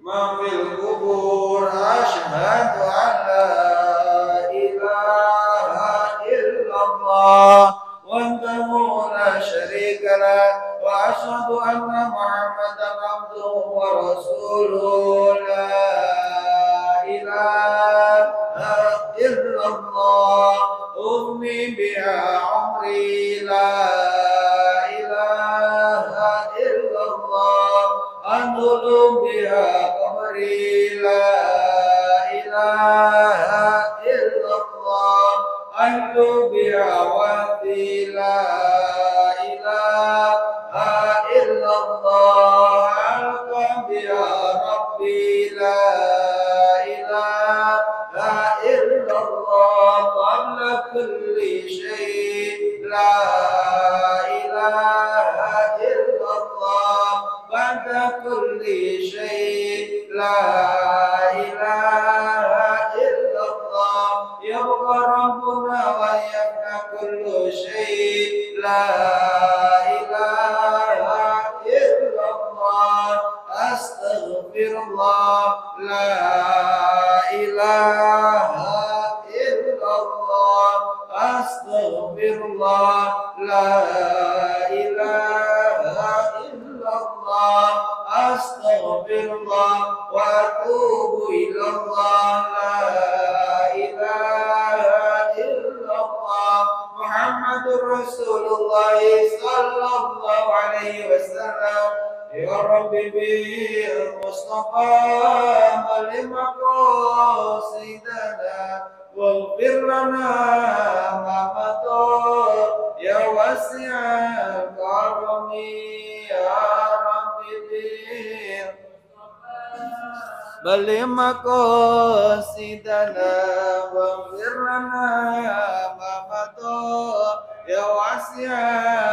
ما في القبور أشهد أن لا إله إلا الله وحده لا شريك له وأشهد أن محمدا عبده ورسوله لا إله إلا الله أمي بها عمري لا إله إلا الله أنظر بها قبري لا إله إلا الله أهل بها وفي لا إله إلا الله ألقى بها ربي لا إله إلا الله قبل كل شيء لا إله إلا الله بعد كل شيء لا إله إلا الله يبقى ربنا ويبقى كل شيء لا إله إلا الله أستغفر الله لا إله إلا الله أستغفر الله لا إله إلا الله أستغفر الله وأتوب إلى الله لا إله إلا الله محمد رسول الله صلى الله عليه وسلم يا رب بالمصطفى بلغ مقاصدنا واغفر لنا ما مضى يا واسع الكرم يا رب بلغ مقاصدنا واغفر لنا ما مضى يا واسع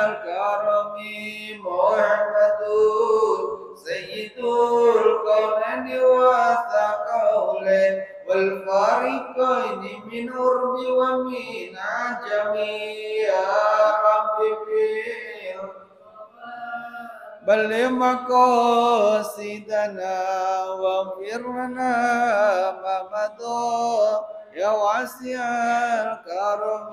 الكرم محمد سيد الكونين والثقلين والفارقين من عرب ومن عجم يا رب بلغ مقاصدنا واغفر لنا ما مضى يا واسع الكرم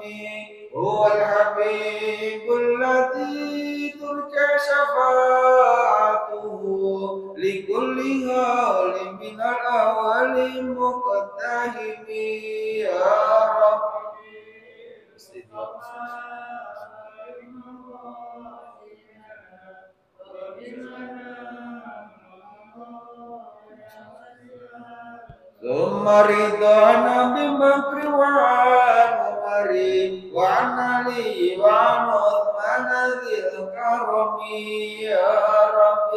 هو الحبيب الذي ترجى شفاعته لكل هول من الأول مقتهم يا رب ثم رضانا بمكر وعمر وعن علي وعن عثمان ذي الكرم يا رب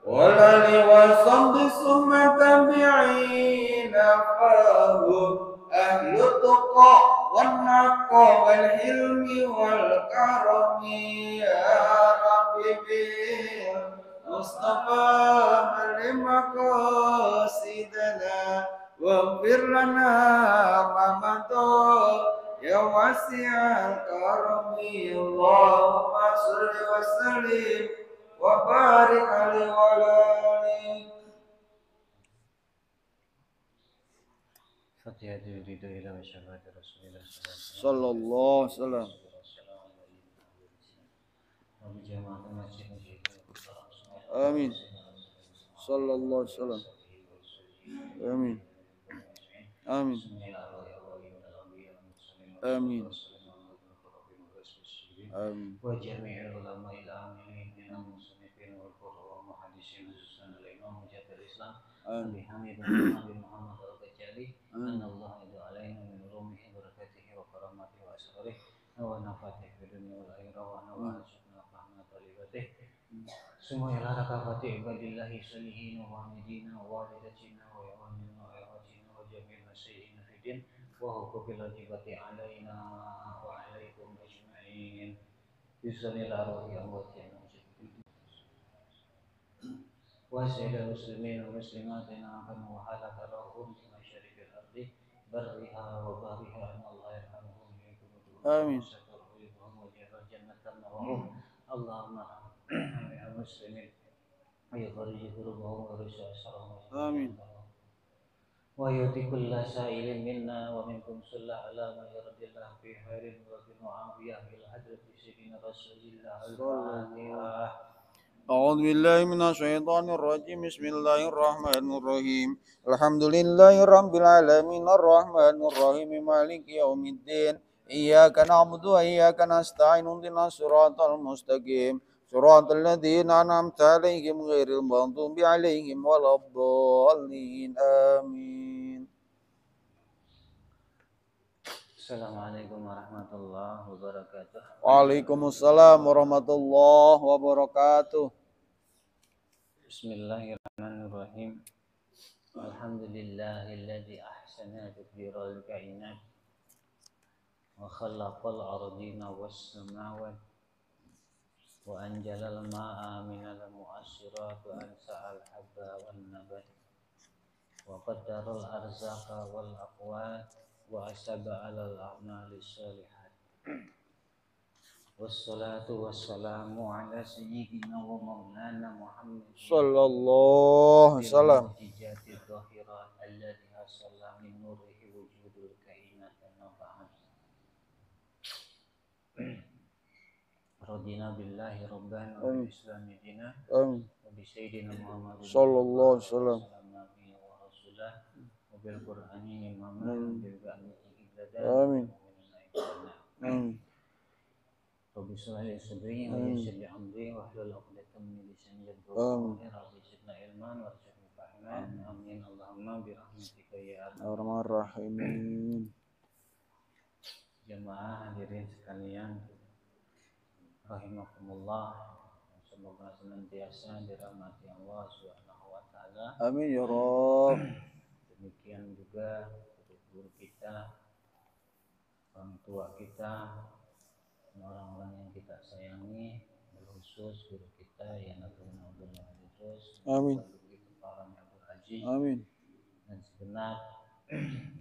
والآل والصحب ثم تابعين فهم أهل التقى والنقى والحلم والكرم يا رب بالمصطفى بلغ مقاصدنا واغفر لنا ما مضى يا واسع الكرم اللهم صل وسلم وبارك عليه وعلى آله. Fatihah yuridu ila wa syafati Rasulillah sallallahu alaihi wasallam. Amin. Sallallahu alaihi wasallam. Amin. Amin. Amin. Amin. Wa jami'il ulama'il amilin minal musannifin wal fuqaha wal muhaddisin khususan al-imam Mujahid al-Islam Abi Hamid bin Muhammad al-Ghazali anna Allah yadu alaina min ulumihi barakatihi wa karamatihi wa asrarihi wa nafatihi fid dunya wal akhirah wa nawa'asna fahma talibatih semua ila rakafati ibadillahi salihin wa hamidina wa walidatina wa yawanina wa ayatina wa jami'il masyihina fid din wa hukubil wajibati alaina wa alaikum ajma'in bismillah wa sayyidil muslimin wa muslimatina akan wa halaka rahum fi masyariqil ardi برها وبرها أن الله يرحمهم آمين. ويسترهم ويجعل الجنة مأواهم اللهم يا المسلمين ويفرج كربهم ويرشد أسرهم آمين. ويؤتي كل سائل منا ومنكم صلى على من يرد الله في خير وفي معافية إلى حضرة سيدنا رسول الله الفاتحة. أعوذ بالله من الشيطان الرجيم بسم الله الرحمن الرحيم الحمد لله رب العالمين الرحمن الرحيم مالك يوم الدين إياك نعبد وإياك نستعين اهدنا الصراط المستقيم صراط الذين أنعمت عليهم غير المغضوب عليهم ولا الضالين آمين. Assalamualaikum warahmatullahi wabarakatuh. Waalaikumsalam warahmatullahi wabarakatuh. Bismillahirrahmanirrahim. Alhamdulillahilladzi ahsana tadbiral kainat wa khalaqal ardina was samawati wa anjalal ma'a minal mu'assirat wa ansa'al habba wan nabat wa qaddaral arzaqa wal aqwat wa asaba alal a'mali sholihat. Wassalatu wassalamu ala sayyidina wa maulana Muhammad Sallallahu alaihi wasallam. Tijati dhahirat alladhi hasalla min nurihi wujudul kainat nafa'an. Radina billahi rabban wa bil islami dina wa bi sayyidina Muhammad Sallallahu alaihi wasallam. Nabi wa rasulah wa bil qur'ani imaman wa bil ba'nihi ibladan. Amin. Amin. Rabbi shrah li sadri wa yassir li amri wa hlul 'uqdatam min lisani yafqahu qawli. Rabbi zidna ilman warzuqna fahman. Amin Allahumma bi rahmatika ya arhamar rahimin. Jemaah hadirin sekalian rahimakumullah, semoga senantiasa dirahmati Allah Subhanahu wa taala. Amin ya Rabb. Demikian juga guru kita, orang tua kita, orang-orang yang kita sayangi, khusus guru kita yang Abdullah Idrus, Amin. Kepala Abdul Haji, Amin. dan segenap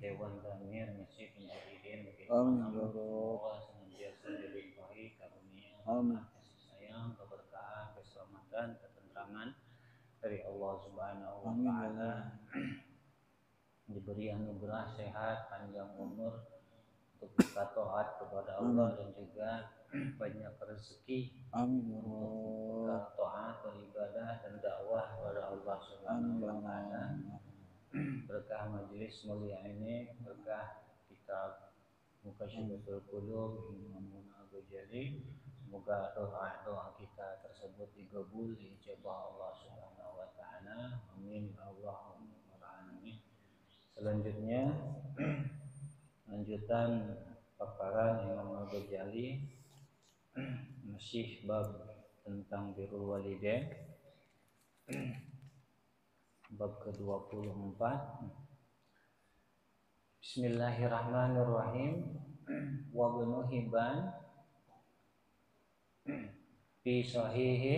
Dewan Damir Masjid Mujahidin. Amin ya Rabb. Semoga senantiasa dilimpahi karunia, Amin. kasih sayang, keberkahan, keselamatan, ketentraman dari Allah Subhanahu wa Amin ya taala. Allah. Diberi anugerah sehat, panjang umur untuk bertaat kepada Allah dan juga banyak rezeki. Amin ya untuk Rabb. taat, beribadah dan dakwah kepada Allah Subhanahu wa taala. Berkah majelis mulia ini, berkah kitab Muqaddamatul Qulub Imam Al-Ghazali, semoga doa-doa kita tersebut digabul, diijabah Allah Subhanahu wa taala. Amin ya Allahumma alamin. Selanjutnya lanjutan paparan Imam Al-Ghazali masih bab tentang birrul walidain, bab ke-24. Bismillahirrahmanirrahim. Wa Ibnu Hibban fi sahihi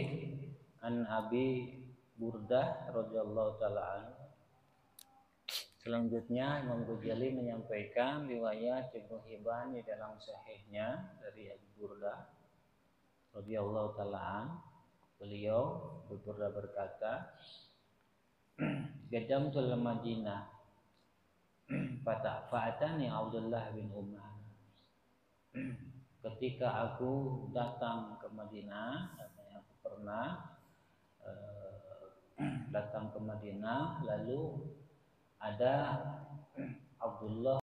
an Abi Burdah radhiyallahu taala anhu. Selanjutnya Imam Ghazali menyampaikan riwayat Ibnu Hibban di dalam sahihnya dari Abu Burdah radhiyallahu taala anhu. Beliau Burdah berkata, "Qadamtul Madinah fa'atani Abdullah bin Umar." Ketika aku datang ke Madinah, aku pernah datang ke Madinah, lalu ada Abdullah,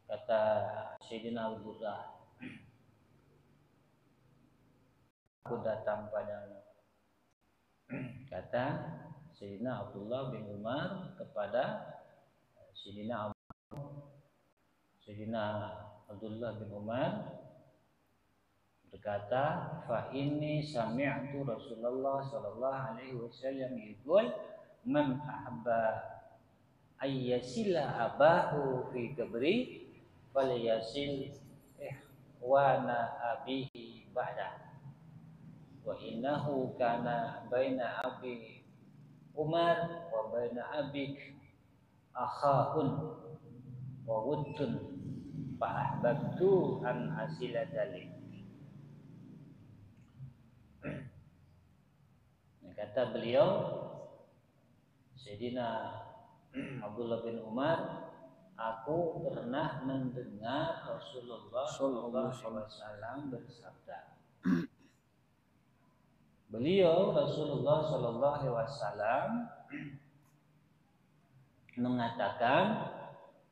kata Sayyidina Abu Burdah, aku datang padanya. Kata Sayyidina Abdullah bin Umar kepada Sayyidina Abdullah bin Umar berkata, fa inni sami'tu Rasulullah sallallahu alaihi wasallam yaqul man ahabba ayyasila abahu fi qabri falyasil ihwana abihi ba'da wa innahu kana baina abi Umar wa baina abik akhahun wa wuddun fa ahbabtu an asila dalik. Kata beliau, Sayyidina Abdullah bin Umar, aku pernah mendengar Rasulullah sallallahu alaihi wasallam bersabda. Beliau Rasulullah sallallahu alaihi wasallam mengatakan,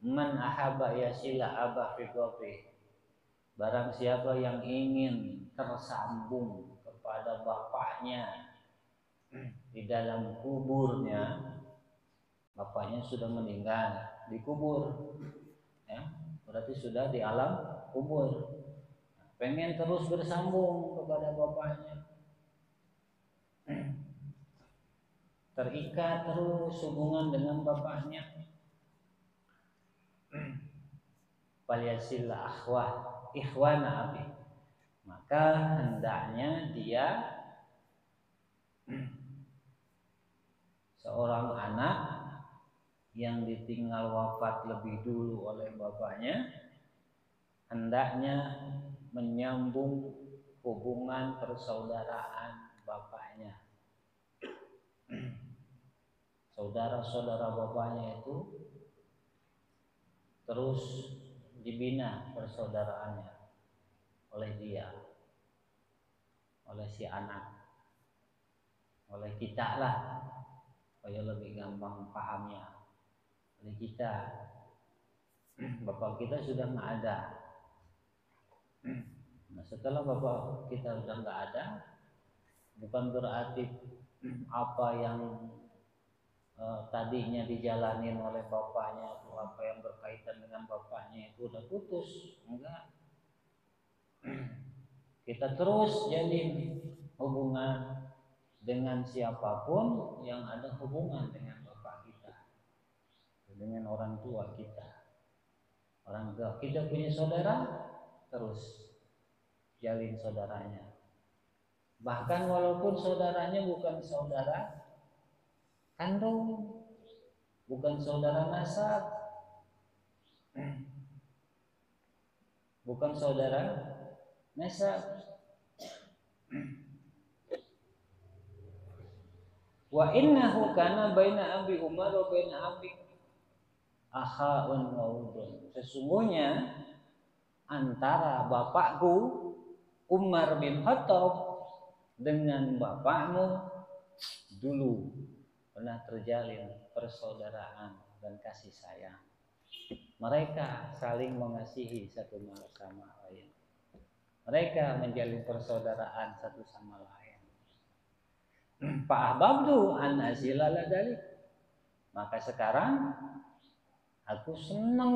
man ahabba yasila aba fiqati. Barang siapa yang ingin tersambung kepada bapaknya di dalam kuburnya, bapaknya sudah meninggal, dikubur, ya, berarti sudah di alam kubur. Pengen terus bersambung kepada bapaknya, terikat terus hubungan dengan bapaknya, falyasil ikhwana abi, maka hendaknya dia seorang anak yang ditinggal wafat lebih dulu oleh bapaknya, hendaknya menyambung hubungan persaudaraan bapaknya. Saudara-saudara bapaknya itu terus dibina persaudaraannya oleh dia, oleh si anak, oleh kita lah, supaya lebih gampang pahamnya. Oleh kita, bapak kita sudah nggak ada. Nah, setelah bapak kita sudah nggak ada, bukan berarti apa yang tadinya dijalanin oleh bapaknya atau apa yang berkaitan dengan bapaknya itu udah putus. Enggak. Kita terus jalin hubungan dengan siapapun yang ada hubungan dengan bapak kita, dengan orang tua kita. Orang tua kita punya saudara, terus jalin saudaranya. Bahkan walaupun saudaranya bukan saudara kandung, bukan saudara nasab, bukan saudara nasab. Wa innahu kana baina Abi Umar wa baina Abi akhaun wa udun. Sesungguhnya antara bapakku Umar bin Khattab dengan bapakmu dulu pernah terjalin persaudaraan dan kasih sayang. Mereka saling mengasihi satu sama lain. Mereka menjalin persaudaraan satu sama lain. Fa ahbabtu an azilala dalik. Maka sekarang aku senang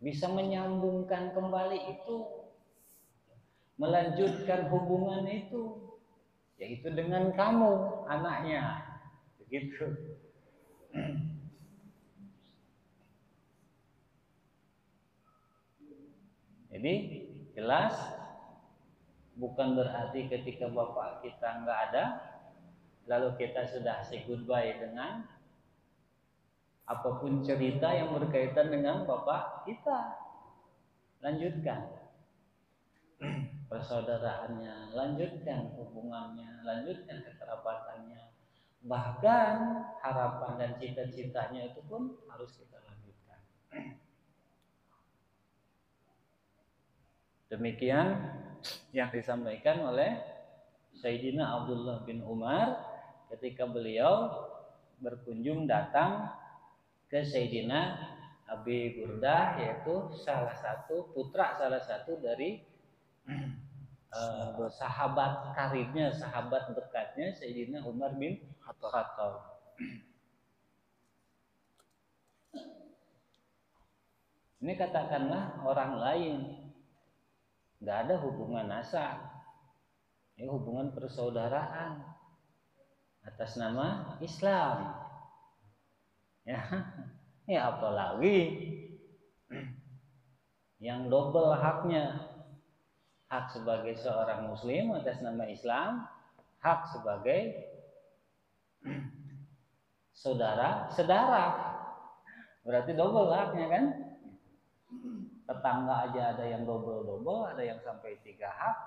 bisa menyambungkan kembali itu, melanjutkan hubungan itu, yaitu dengan kamu anaknya, begitu. Jadi jelas bukan berarti ketika bapak kita nggak ada lalu kita sudah say goodbye dengan apapun cerita yang berkaitan dengan bapak kita. Lanjutkan persaudaraannya, lanjutkan hubungannya, lanjutkan kekerabatannya. Bahkan harapan dan cita-citanya itu pun harus kita lanjutkan. Demikian yang disampaikan oleh Sayyidina Abdullah bin Umar ketika beliau berkunjung datang ke Sayyidina Abi Burdah, yaitu salah satu putra salah satu dari sahabat karibnya, sahabat dekatnya Sayyidina Umar bin Khattab. Ini katakanlah orang lain, nggak ada hubungan nasab, ini hubungan persaudaraan atas nama Islam. Ya apalagi yang double haknya, hak sebagai seorang muslim atas nama Islam, hak sebagai saudara, Berarti double haknya kan? Tetangga aja ada yang double, ada yang sampai 3 hak.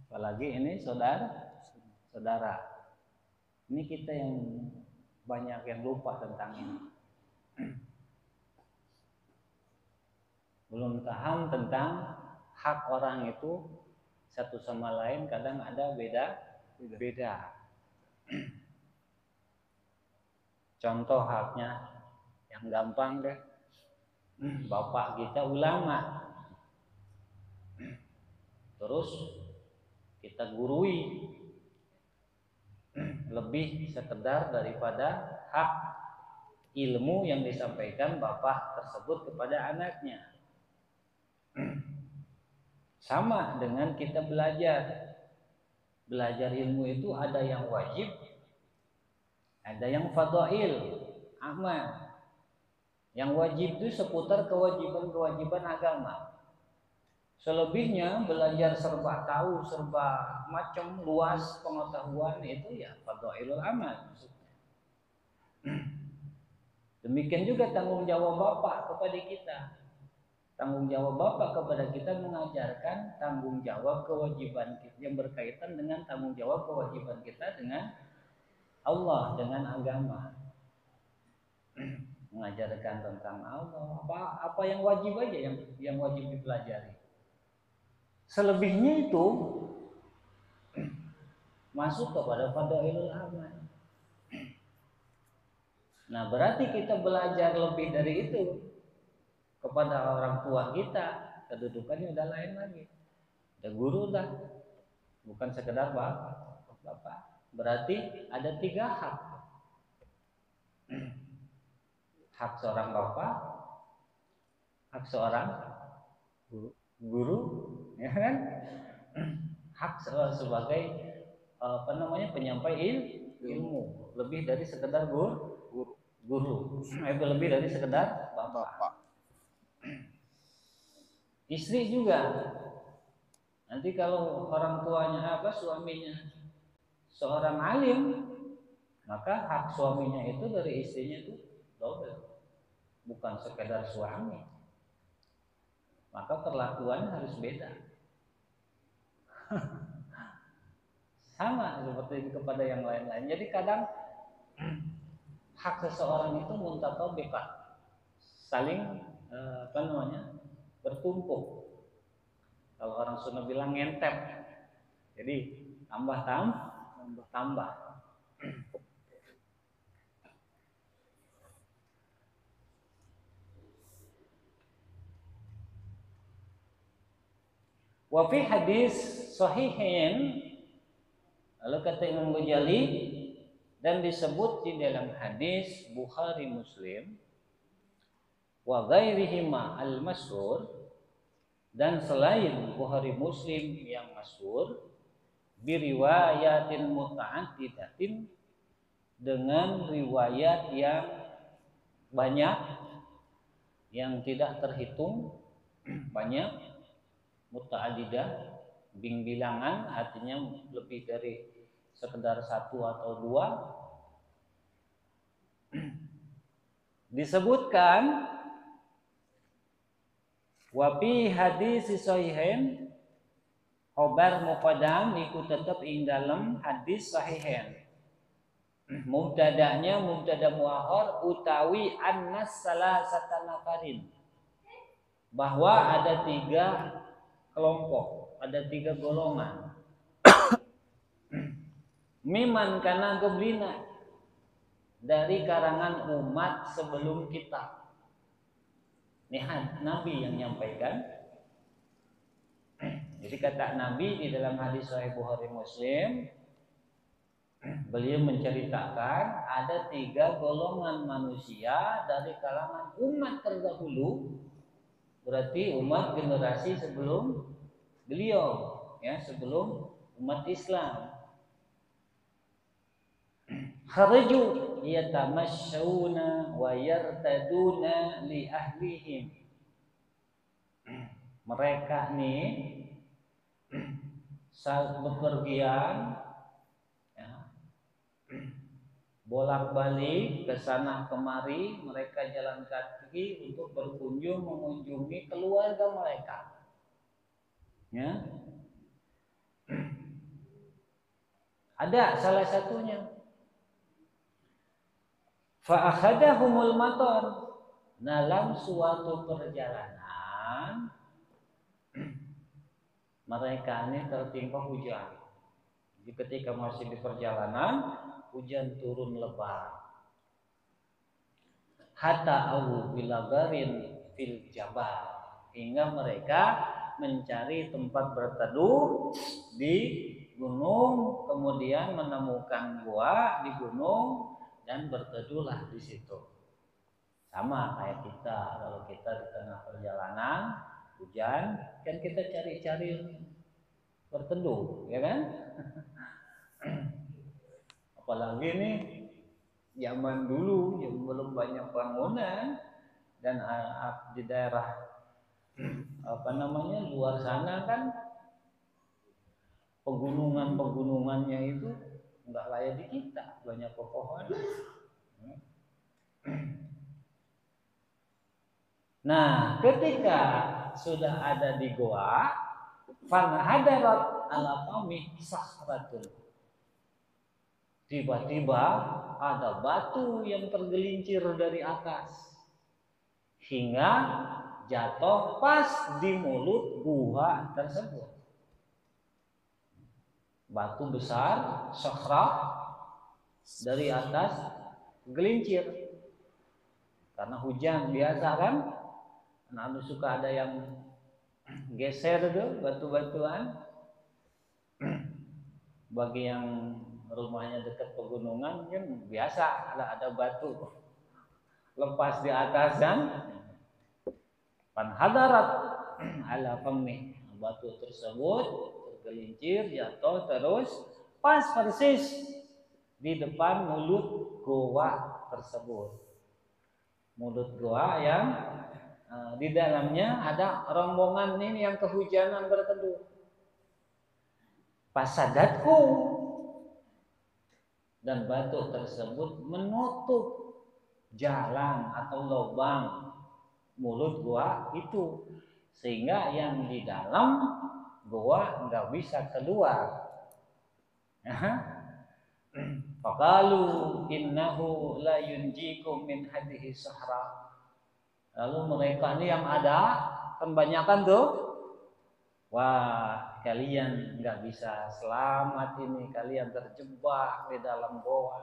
Apalagi ini saudara. Ini kita yang banyak yang lupa tentang ini. Belum paham tentang hak orang itu satu sama lain, kadang ada beda. Contoh haknya yang gampang deh. Bapak kita ulama. Terus kita gurui lebih sekedar daripada hak ilmu yang disampaikan bapak tersebut kepada anaknya. Sama dengan kita belajar ilmu itu ada yang wajib, ada yang fadhail, amal. Yang wajib itu seputar kewajiban agama. Selebihnya belajar serba tahu, serba macam luas pengetahuan itu ya fadhailul amal. Demikian juga tanggung jawab bapak kepada kita. Tanggung jawab bapak kepada kita mengajarkan tanggung jawab kewajiban kita yang berkaitan dengan tanggung jawab kewajiban kita dengan Allah, dengan agama. Mengajarkan tentang Allah, apa yang wajib aja yang wajib dipelajari. Selebihnya itu masuk kepada fadhailul amal. Nah, berarti kita belajar lebih dari itu kepada orang tua kita, kedudukannya udah lain lagi. Udah guru dah, bukan sekedar bapak. Berarti ada 3 hak. Hak seorang bapak, hak seorang guru, ya kan? Hak sebagai penyampai ilmu, lebih dari sekedar guru. Itu lebih dari sekedar bapak. Istri juga. Nanti kalau orang tuanya suaminya seorang alim, maka hak suaminya itu dari istrinya itu double. Bukan sekedar suami. Maka perlakuan harus beda. Sama seperti kepada yang lain-lain. Jadi kadang hak seseorang itu muntatabbiqah, saling bertumpuk. Kalau orang Sunda bilang ngentep. Jadi tambah. Wa fi hadis sahihain, lalu kata Imam Ghazali, dan disebut di dalam hadis Bukhari Muslim wa ghairihima al-masyhur, dan selain Bukhari Muslim yang masyhur, biriwayatin muta'addidatin, dengan riwayat yang banyak, yang tidak terhitung, banyak, muta'addidah, bilangan, artinya lebih dari sekedar 1 atau 2. Disebutkan wa fi hadis sahihain, khobar muqaddam iku tetep ing dalam hadis sahihain. Mubtada'nya mubtada muakhar utawi annas salasata nafarin, bahwa ada 3 kelompok, ada 3 golongan. Miman kana goblina, dari karangan umat sebelum kita. Ini Nabi yang menyampaikan. Jadi kata Nabi di dalam hadis Sahih Bukhari Muslim, beliau menceritakan ada 3 golongan manusia dari kalangan umat terdahulu. Berarti umat generasi sebelum beliau, ya, sebelum umat Islam. Kharaju yatamasyawna wa yartaduna li ahlihim. Mereka nih saat bepergian, ya, bolak-balik ke sana kemari, mereka jalan kaki untuk berkunjung mengunjungi keluarga mereka. Ya. Ada salah satunya. Fa akhadahumul matar. Dalam suatu perjalanan mereka ini tertimpa hujan. Jadi ketika masih di perjalanan, hujan turun lebat. Hatta awu bilagarin fil jabal, hingga mereka mencari tempat berteduh di gunung, kemudian menemukan gua di gunung dan berteduhlah di situ. Sama kayak kita, kalau kita di tengah perjalanan hujan, kan kita cari-cari berteduh, ya kan? Apalagi nih zaman dulu yang belum banyak bangunan dan di daerah luar sana kan pegunungannya itu nggak layak di kita, banyak pepohonan. Nah, ketika sudah ada di goa, fan hadarat ala fami sahratun. Tiba-tiba ada batu yang tergelincir dari atas hingga jatuh pas di mulut gua tersebut. Batu besar, sakhrah dari atas gelincir karena hujan biasa kan. Nah, suka ada yang geser tuh batu-batuan. Bagi yang rumahnya dekat pegunungan kan biasa ada batu lepas di atas kan. Panhadarat ala fammi, batu tersebut tergelincir jatuh terus pas persis di depan mulut goa tersebut. Mulut goa yang di dalamnya ada rombongan ini yang kehujanan berteduh. Pasadatku, dan batu tersebut menutup jalan atau lubang mulut gua itu, sehingga yang di dalam gua nggak bisa keluar. Faqalu innahu la yunjikum min hadhihi sahra. Lalu mereka ini yang ada kebanyakan tuh, wah kalian nggak bisa selamat ini, kalian terjebak di dalam goa.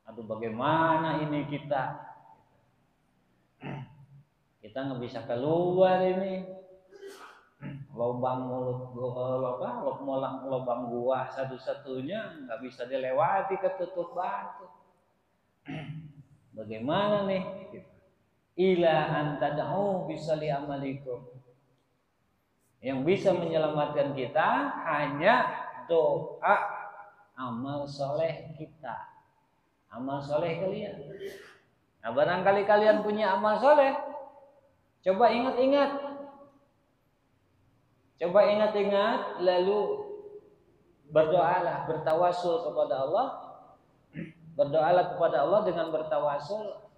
Aduh bagaimana ini kita nggak bisa keluar ini, lubang mulut gua, lubang gua satu-satunya nggak bisa dilewati, ketutup batu. Bagaimana nih? Ila antad'u bisali amalikum. Yang bisa menyelamatkan kita hanya doa amal soleh kita, amal soleh kalian. Nah, barangkali kalian punya amal soleh, coba ingat-ingat, lalu berdoalah, bertawasul kepada Allah, dengan bertawasul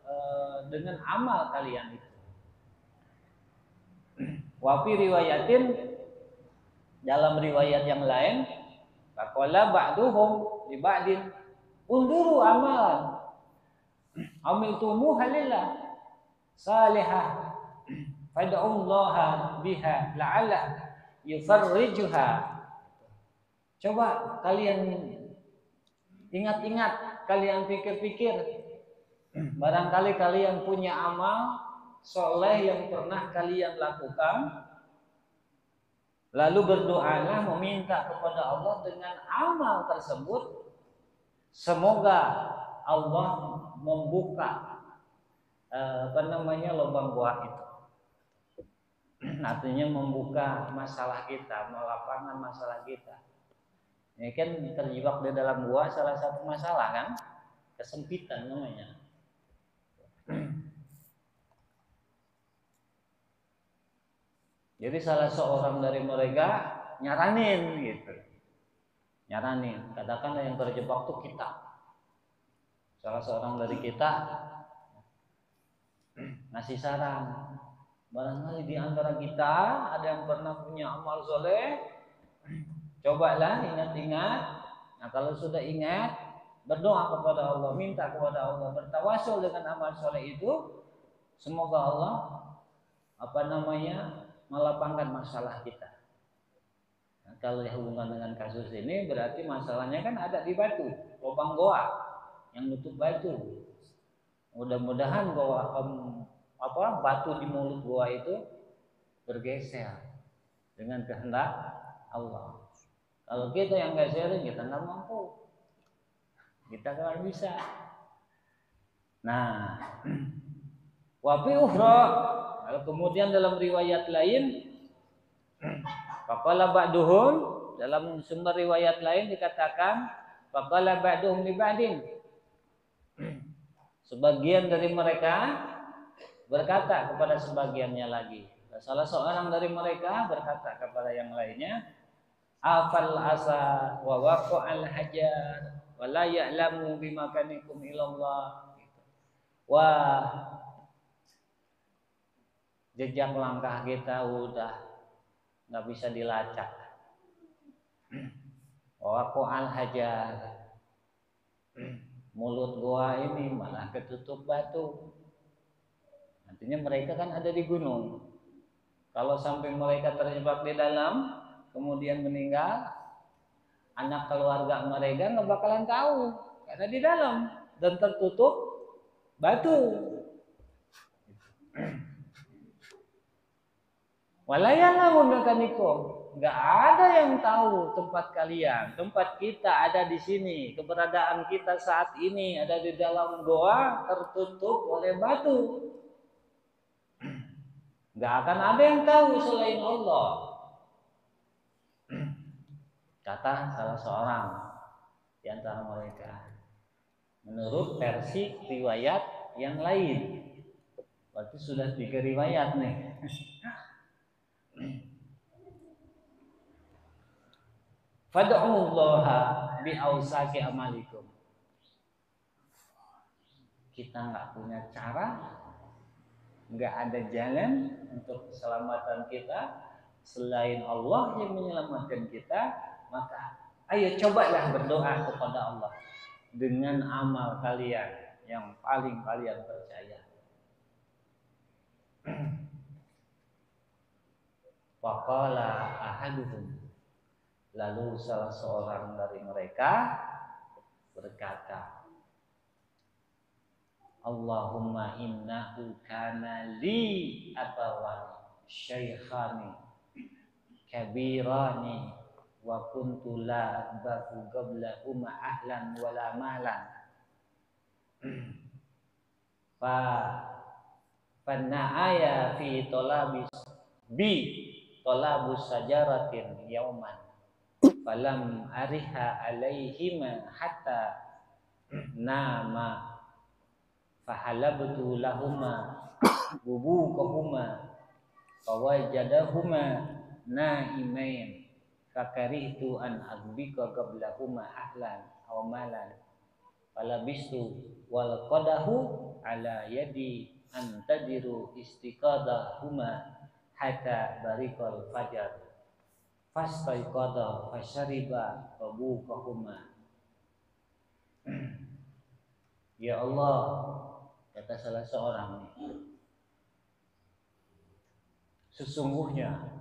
dengan amal kalian itu. Wa fi riwayatin, dalam riwayat yang lain, faqala ba'duhum li ba'din unduru amalan amiltumu halillah salihah fad'ullaha biha la'alla yufarrijuha. Coba kalian ingat-ingat, kalian pikir-pikir, barangkali kalian punya amal soleh yang pernah kalian lakukan, lalu berdoalah meminta kepada Allah dengan amal tersebut, semoga Allah membuka lubang gua itu. Artinya membuka masalah kita, melapangkan masalah kita. Ini kan terjebak di dalam gua, salah satu masalah kan, kesempitan namanya. Jadi salah seorang dari mereka nyaranin, katakanlah yang terjebak tuh kita. salah seorang dari kita ngasih saran, barangkali di antara kita ada yang pernah punya amal soleh, cobalah ingat-ingat. Nah kalau sudah ingat, berdoa kepada Allah, minta kepada Allah, bertawasul dengan amal soleh itu, semoga Allah melapangkan masalah kita. Nah, kalau yang hubungan dengan kasus ini berarti masalahnya kan ada di batu, lubang goa yang nutup batu. Mudah-mudahan batu di mulut goa itu bergeser dengan kehendak Allah. Kalau kita yang nggak sharing, kita nggak mampu, kita nggak bisa. Nah, wafi ukhra, kemudian dalam riwayat lain, faqala ba'duhum, dalam sumber riwayat lain dikatakan faqala ba'duhum li ba'din, sebagian dari mereka berkata kepada sebagiannya lagi. Salah seorang dari mereka berkata kepada yang lainnya, afal asa wa waqa'al hajar wa la ya'lamu bimakanikum ilallah. Wah, jejak langkah kita udah nggak bisa dilacak. Wa waqa'al hajar, mulut gua ini malah ketutup batu. Artinya mereka kan ada di gunung. Kalau sampai mereka terjebak di dalam, kemudian meninggal, anak keluarga mereka nggak bakalan tahu karena di dalam dan tertutup batu. Walayana mudakanikum, nggak ada yang tahu tempat kalian, tempat kita ada di sini, keberadaan kita saat ini ada di dalam goa tertutup oleh batu. Nggak akan ada yang tahu selain Allah, kata salah seorang di antara mereka. Menurut versi riwayat yang lain, berarti sudah 3 riwayat nih. Fad'ullaha bi'ausaki amalikum. Kita nggak punya cara, nggak ada jalan untuk keselamatan kita selain Allah yang menyelamatkan kita. Maka ayo cobalah berdoa kepada Allah dengan amal kalian yang paling kalian percaya. Faqala ahaduhum, lalu salah seorang dari mereka berkata, Allahumma innahu kana li abawan syaikhani kabirani wa kuntu la akbahu qablahuma ahlan wala malan fa fana'aya fi tolabus sajaratin yauman falam ariha alaihima hatta nama fahalabtu lahuma bubukahuma fawajadahuma naimain fakarihtu an agbika qablahuma ahlan aw malan falabistu wal qadahu ala yadi antadiru istiqadahuma hatta barikal fajar fastaiqada fasyariba bubukahuma. Ya Allah, kata salah seorang nih, sesungguhnya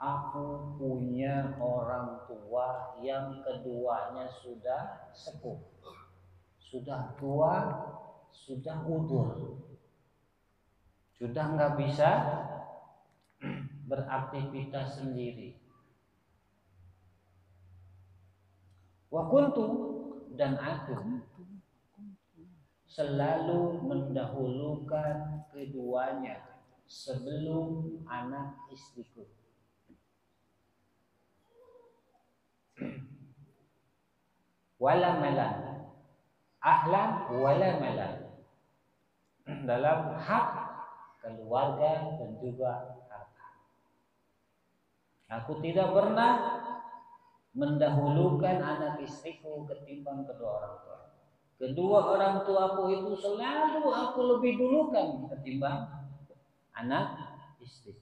aku punya orang tua yang keduanya sudah sepuh, sudah tua, sudah udur, sudah nggak bisa beraktivitas sendiri. Wa kuntu, dan aku selalu mendahulukan keduanya sebelum anak istriku. Wala malan, ahlan wala malan, dalam hak keluarga dan juga harta. Aku tidak pernah mendahulukan anak istriku ketimbang kedua orang tua, kedua orang tuaku itu selalu aku lebih dulukan ketimbang anak istriku.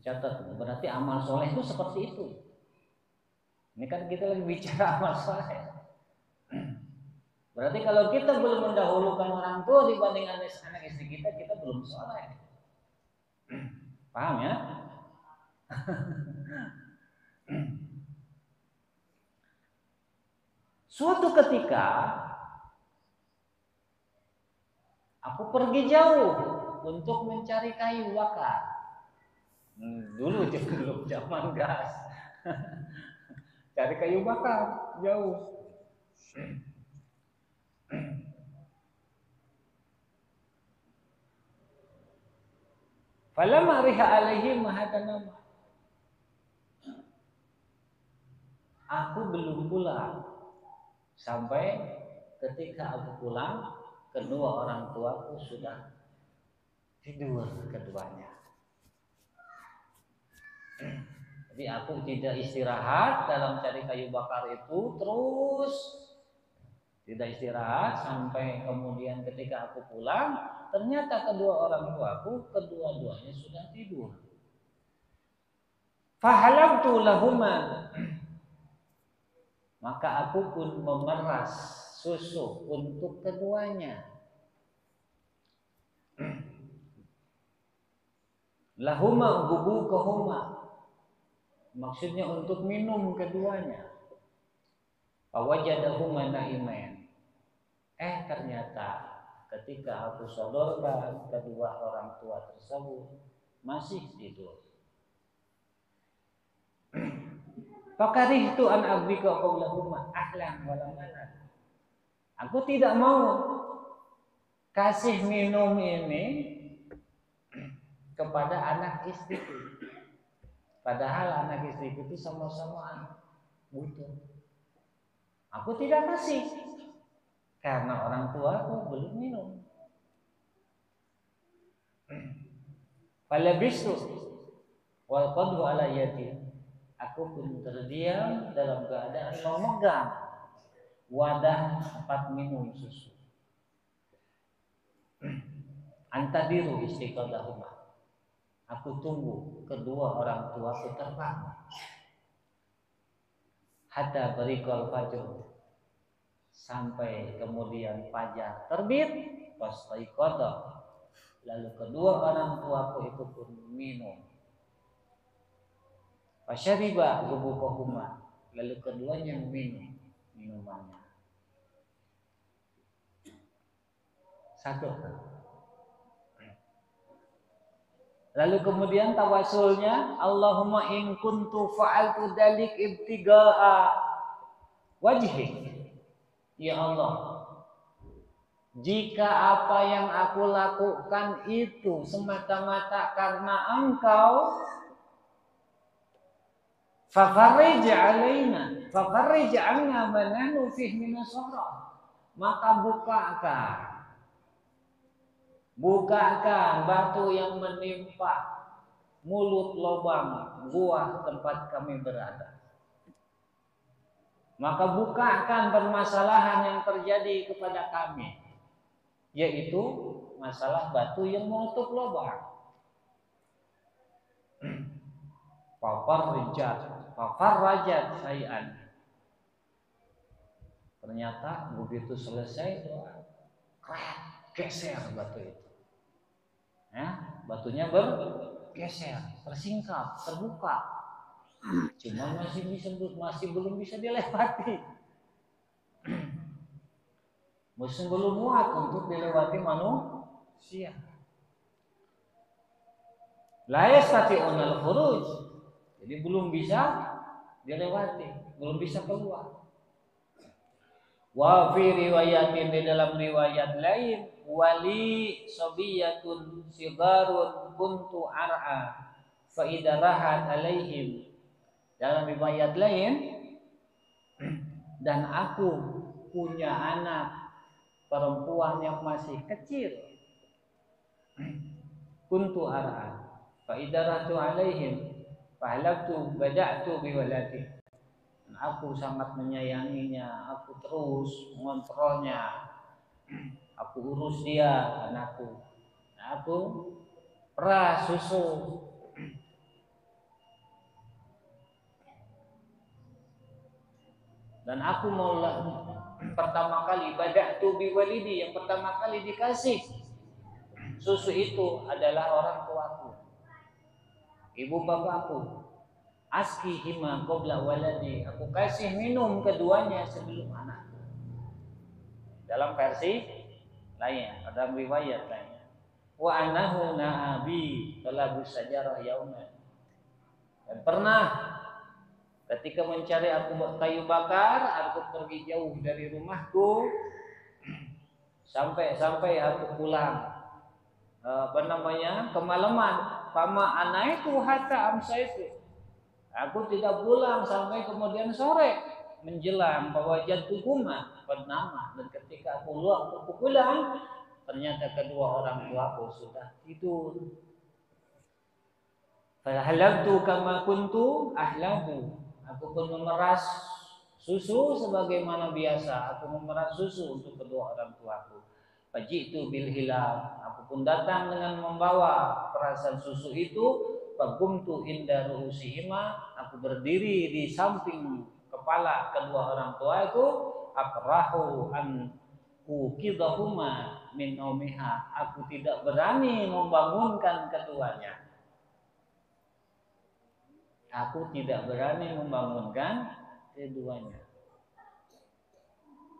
Catat, berarti amal soleh itu seperti itu. Ini kan kita lagi bicara amal soleh. Berarti kalau kita belum mendahulukan orang tua dibanding anak istri kita, kita belum soleh. Paham ya? Suatu ketika aku pergi jauh untuk mencari kayu bakar. Dulu belum zaman gas. Cari kayu bakar jauh. Falamma riha alaihi mahatanama. Aku belum pulang. Sampai ketika aku pulang, kedua orang tuaku sudah tidur keduanya. Jadi aku tidak istirahat dalam cari kayu bakar itu, terus tidak istirahat sampai kemudian ketika aku pulang, ternyata kedua orang tuaku kedua-duanya sudah tidur. Fahalabtu lahuma, maka aku pun memeras susu untuk keduanya. Lahuma gubukahuma, maksudnya untuk minum keduanya. Fawajadahuma naimain. Ternyata ketika aku sodorkan kedua orang tua tersebut masih tidur. Fakarihtu an abdika qaulahuma ahlan walam anad. Aku tidak mau kasih minum ini kepada anak istriku. Padahal anak istriku itu sama-sama butuh. Aku tidak kasih karena orang tuaku belum minum. Falabistu wal qadhu ala yadi. Aku pun terdiam dalam keadaan memegang wadah tempat minum susu. Antadiru istiqadahuma. Aku tunggu kedua orang tuaku terbang. Hatta bariqal fajr, sampai kemudian fajar terbit. Fastaiqadha, lalu kedua orang tuaku itu pun minum. Fasyariba gubukahuma, lalu keduanya minum minumannya. Satu. Lalu kemudian tawasulnya, Allahumma in kuntu fa'altu dalik ibtiga'a wajhik. Ya Allah, jika apa yang aku lakukan itu semata-mata karena Engkau, fafarrij alaina, fafarrij anna ma nahnu fihi min as-sahra, maka bukakan batu yang menimpa mulut lubang gua tempat kami berada. Maka bukakan permasalahan yang terjadi kepada kami, yaitu masalah batu yang menutup lubang. Fafarrajat sayyan. Ternyata begitu selesai doa, geser batu itu. Ya, batunya bergeser, tersingkap, terbuka. Cuma masih belum bisa dilewati. Masih belum muat untuk dilewati manusia. La yastati'unal khuruj. Jadi belum bisa dilewati, belum bisa keluar. Wa fi riwayatin, di dalam riwayat lain, wali sobiyatun sigarun kuntu ar'a fa idza rahat alaihim. Dalam riwayat lain, dan aku punya anak perempuan yang masih kecil, kuntu ar'a fa idza rahatu alaihim fa halaktu bada'tu biwaladi. Aku sangat menyayanginya, aku terus mengontrolnya, aku urus dia, anakku. Aku peras susu. Dan aku mau pertama kali bada'tu bi walidi, yang pertama kali dikasih susu itu adalah orang tuaku, ibu bapakku. Aski hima qabla waladi, aku kasih minum keduanya sebelum anakku. Dalam versi lain, dalam riwayat lain. Wa annahu na'abi talabus sajarah yauman. Dan pernah ketika mencari aku kayu bakar, aku pergi jauh dari rumahku sampai aku pulang kemalaman. Pama anaitu hatta amsaitu. Aku tidak pulang sampai kemudian sore menjelang bahwa jatuhuma bernama, dan ketika aku pulang ternyata kedua orang tuaku sudah tidur. Fahalabtu kama kuntu ahlabu. Aku pun memeras susu sebagaimana biasa. Aku memeras susu untuk kedua orang tuaku. Fajitu bil hilal. Aku pun datang dengan membawa perasan susu itu. Fagumtu inda ru'usihima. Aku berdiri di samping kepala kedua orang tuaku. Akrahu an ukidahuma min naumiha. Aku tidak berani membangunkan keduanya. Aku tidak berani membangunkan keduanya.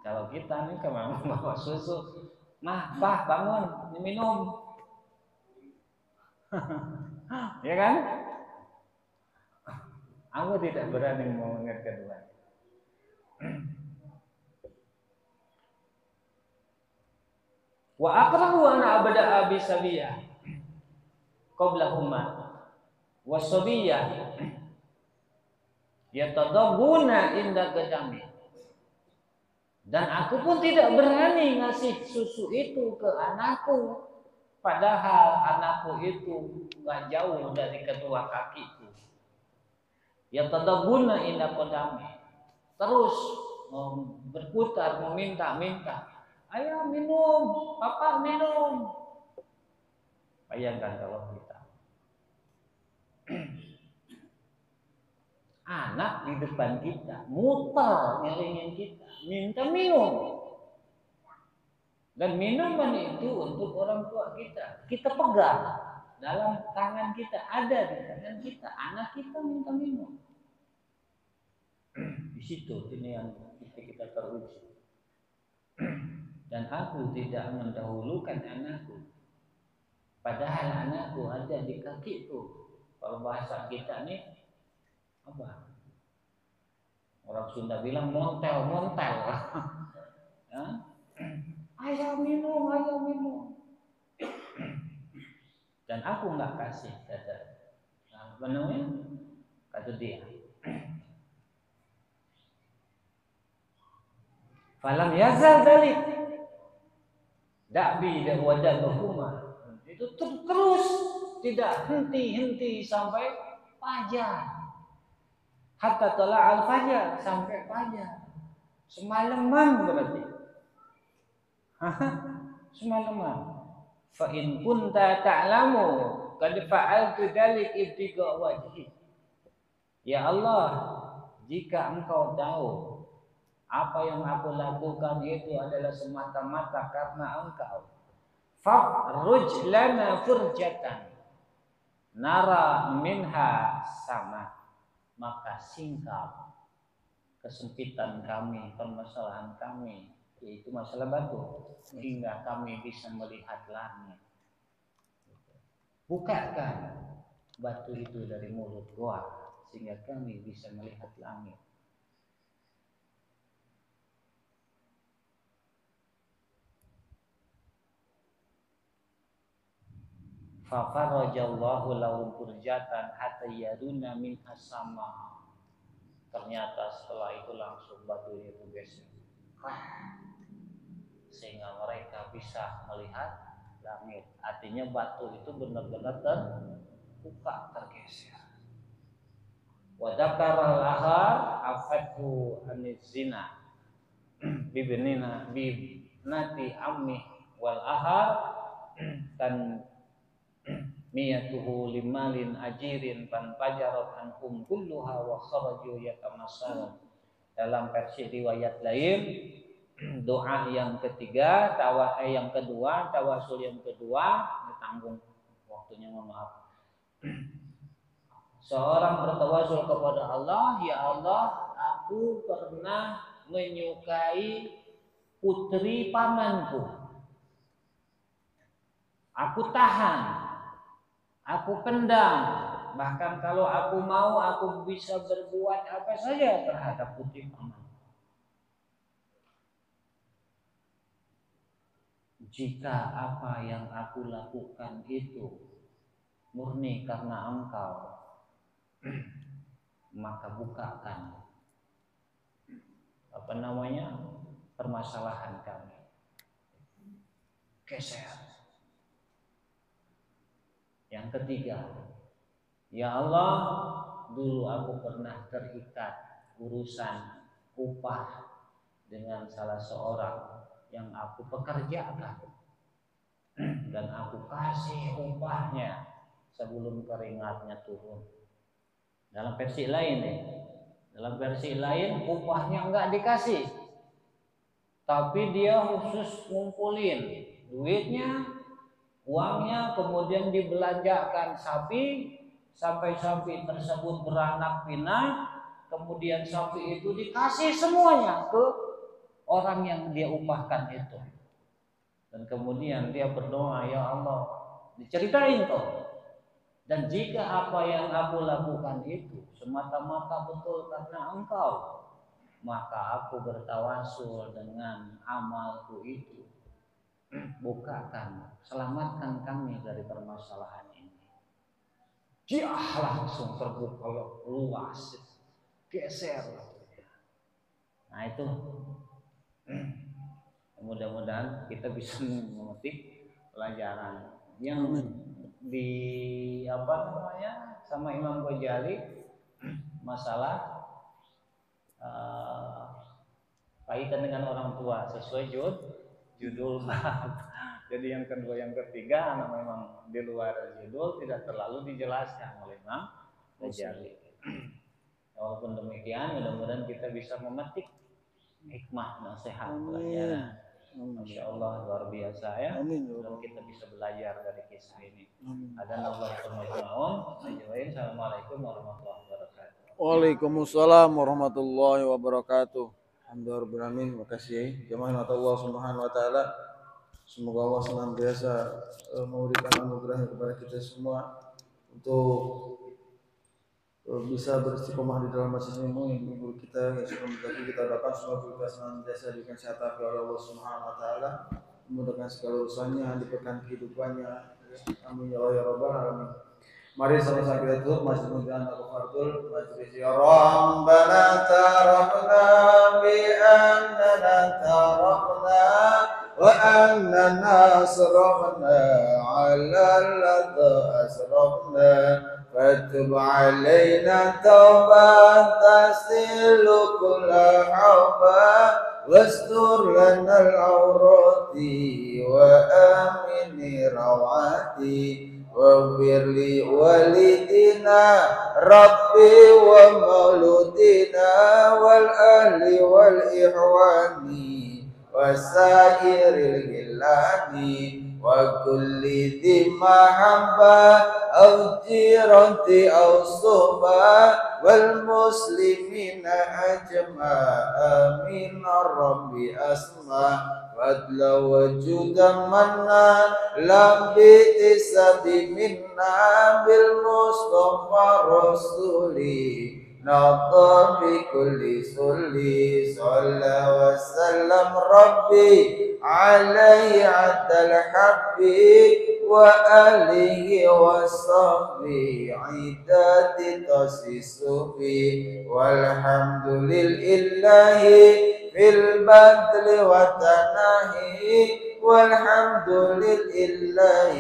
Kalau kita nih kemana bawa susu, mah, bah bangun, minum, ya kan? Aku tidak berani membangunkan keduanya. Wa akrahu an abada abisabiyah qablahuma wasabiyah yatadabbuna inda gadami. Dan aku pun tidak berani ngasih susu itu ke anakku, padahal anakku itu nggak jauh dari kedua kakiku. Yatadabbuna inda qadami, terus berputar meminta-minta, ayo minum, papa minum. Bayangkan kalau kita anak di depan kita muter nyeringin kita, minta minum. Dan minuman itu untuk orang tua kita, kita pegang dalam tangan kita, ada di tangan kita. Anak kita minta minum. Di situ ini yang kita teruji. Dan aku tidak mendahulukan anakku, padahal anakku ada di kakiku. Kalau bahasa kita nih apa? Orang Sunda bilang montel. Ayo minum. Dan aku nggak kasih, kata apa namanya? Kata dia. Falam yazal dalik dakbi dan wadabahuma. Itu terus tidak henti sampai fajar. Hatta tala'al fajar, sampai fajar. Semalaman berarti. Semalaman. Fa in kunta ta'lamu qad fa'altu dalik ibtiga wajhi. Ya Allah, jika engkau tahu apa yang aku lakukan itu adalah semata-mata karena engkau, fa'ruj lana furjatan nara minha sama, maka singkap kesempitan kami, permasalahan kami, yaitu masalah batu, sehingga kami bisa melihat langit. Bukakan batu itu dari mulut gua sehingga kami bisa melihat langit. Fafarajallahu lahum furjatan hatta yaruna min as-sama. Ternyata setelah itu langsung batunya itu geser, sehingga mereka bisa melihat langit. Artinya batu itu benar-benar terbuka, tergeser. Wa dzakara al-akhar afatu anizina bibnati ammi wal ahar kan miyatuhu limalin ajirin pan pajarat anhum kulluha wa kharaju yatamassalun. Dalam versi riwayat lain doa yang ketiga, yang kedua, tawasul yang kedua, ditanggung waktunya, mohon maaf. Seorang bertawasul kepada Allah, ya Allah, aku pernah menyukai putri pamanku. Aku tahan, aku pendam, bahkan kalau aku mau, aku bisa berbuat apa saja terhadap putri paman. Jika apa yang aku lakukan itu murni karena Engkau, maka bukakan permasalahan kami. Geser. Yang ketiga, ya Allah, dulu aku pernah terikat urusan upah dengan salah seorang yang aku pekerjakan dan aku kasih upahnya sebelum keringatnya turun. Dalam versi lain upahnya enggak dikasih, tapi dia khusus ngumpulin duitnya, uangnya, kemudian dibelanjakan sapi sampai sapi tersebut beranak pinak, kemudian sapi itu dikasih semuanya ke orang yang dia upahkan itu. Dan kemudian dia berdoa, ya Allah, diceritain kok. Dan jika apa yang aku lakukan itu semata-mata betul karena Engkau, maka aku bertawasul dengan amalku itu. Bukakan, selamatkan kami dari permasalahan ini. Dia langsung terbuka luas, geser. Nah itu, mudah-mudahan kita bisa memetik pelajaran yang sama Imam Ghazali masalah kaitan dengan orang tua sesuai judul bab. Jadi yang kedua, yang ketiga memang di luar judul, tidak terlalu dijelaskan oleh Imam Ghazali. Walaupun demikian, mudah-mudahan kita bisa memetik hikmah nasihat pelajaran. Masya Allah, luar biasa ya. Dan kita bisa belajar dari kisah ini. Ada Allah Assalamualaikum warahmatullahi wabarakatuh. Waalaikumsalam warahmatullahi wabarakatuh. Alhamdulillah, terima kasih jemaah Allah Subhanahu wa taala. Semoga Allah senantiasa memberikan anugerah kepada kita semua untuk bisa beristiqomah di dalam majelis ilmu yang guru kita yang sebelum tadi kita doakan semoga kita senantiasa diberikan kesehatan oleh Allah Subhanahu wa taala, memudahkan segala urusannya, diberkahi kehidupannya. Amin ya Allah ya rabbal alamin. Mari sama-sama kita tutup majlis mudah al-fardul majlis ya Rabbana tarafna bi annana tarafna wa annana asrafna ala alladhi asrafna fatub alaina tawbatan tasilu kulla hawba wastur lana al-awrati wa amini rawati waghfir li walidina rabbi wa mauludina wal ahli wal ihwani wasairil hilani wa kulli dhi mahabba aw jirati aw suhba wal muslimina ajma amin rabbi asma fadla wajudan manna lambi tisabi minna bil mustafa rasuli nata bi kulli sulli sallallahu wa sallam rabbi alaihi adal habbi wa alihi wa sahbihi idati tasisubi walhamdulillahi fil badli wa tanahi والحمد لله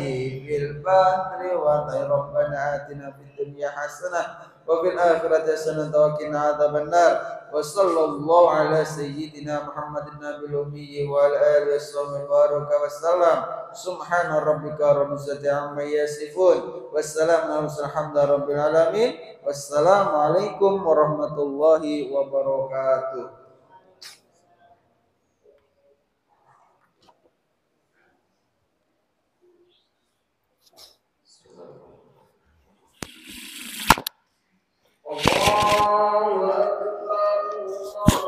في البحر والطير ربنا آتنا في الدنيا حسنة وفي الآخرة حسنة وقنا عذاب النار وصلى الله على سيدنا محمد النبي الأمي وعلى آله وصحبه وبارك وسلم سبحان ربك رب العزة عما يصفون والسلام على المرسلين الحمد لله رب العالمين والسلام عليكم warahmatullahi wabarakatuh.